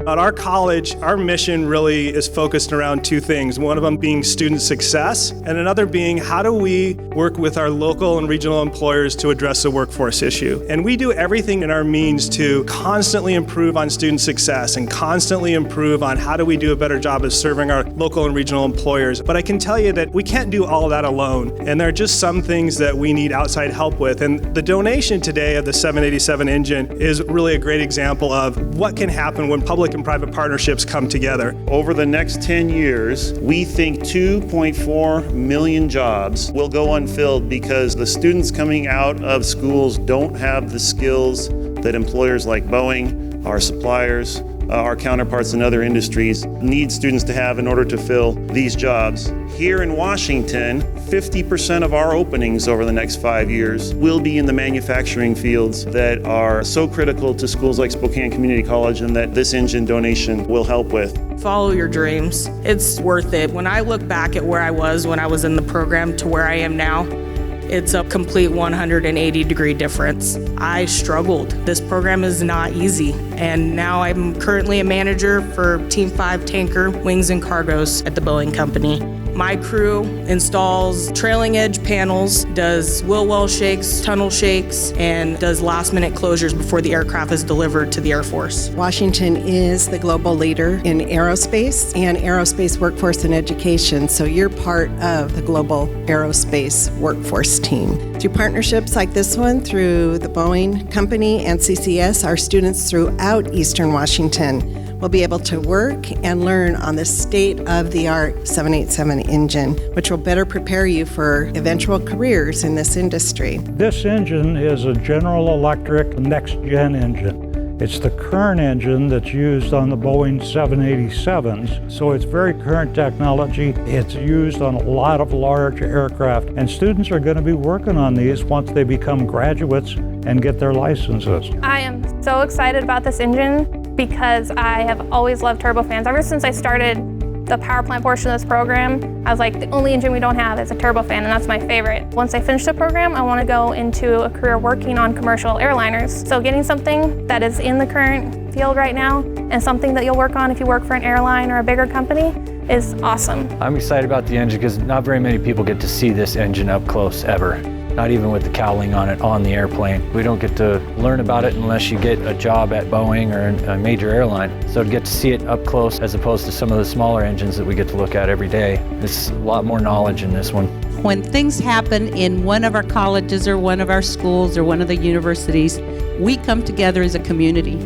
At our college, our mission really is focused around two things. One of them being student success, and another being how do we work with our local and regional employers to address the workforce issue. And we do everything in our means to constantly improve on student success and constantly improve on how do we do a better job of serving our local and regional employers. But I can tell you that we can't do all of that alone, and there are just some things that we need outside help with. And the donation today of the 787 engine is really a great example of what can happen when public and private partnerships come together. Over the next 10 years, we think 2.4 million jobs will go unfilled because the students coming out of schools don't have the skills that employers like Boeing, our suppliers, our counterparts in other industries need students to have in order to fill these jobs. Here in Washington, 50% of our openings over the next 5 years will be in the manufacturing fields that are so critical to schools like Spokane Community College and that this engine donation will help with. Follow your dreams. It's worth it. When I look back at where I was when I was in the program to where I am now, it's a complete 180-degree difference. I struggled. This program is not easy. And now I'm currently a manager for Team 5 Tanker, Wings and Cargos at the Boeing Company. My crew installs trailing edge panels, does wheel well shakes, tunnel shakes, and does last-minute closures before the aircraft is delivered to the Air Force. Washington is the global leader in aerospace and aerospace workforce and education, so you're part of the global aerospace workforce team. Through partnerships like this one, through the Boeing Company and CCS, our students throughout Eastern Washington will be able to work and learn on the state-of-the-art 787 engine, which will better prepare you for eventual careers in this industry. This engine is a General Electric next-gen engine. It's the current engine that's used on the Boeing 787s, so it's very current technology. It's used on a lot of large aircraft, and students are going to be working on these once they become graduates and get their licenses. I am so excited about this engine because I have always loved turbofans. Ever since I started the power plant portion of this program, I was like, the only engine we don't have is a turbofan, and that's my favorite. Once I finish the program, I want to go into a career working on commercial airliners. So getting something that is in the current field right now and something that you'll work on if you work for an airline or a bigger company is awesome. I'm excited about the engine because not very many people get to see this engine up close ever. Not even with the cowling on it on the airplane. We don't get to learn about it unless you get a job at Boeing or a major airline. So to get to see it up close as opposed to some of the smaller engines that we get to look at every day, there's a lot more knowledge in this one. When things happen in one of our colleges or one of our schools or one of the universities, we come together as a community.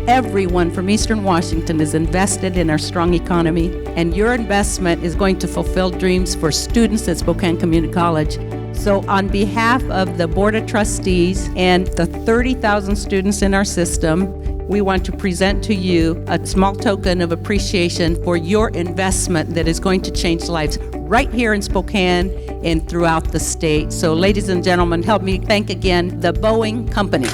Everyone from Eastern Washington is invested in our strong economy, and your investment is going to fulfill dreams for students at Spokane Community College. So on behalf of the Board of Trustees and the 30,000 students in our system, we want to present to you a small token of appreciation for your investment that is going to change lives right here in Spokane and throughout the state. So ladies and gentlemen, help me thank again the Boeing Company.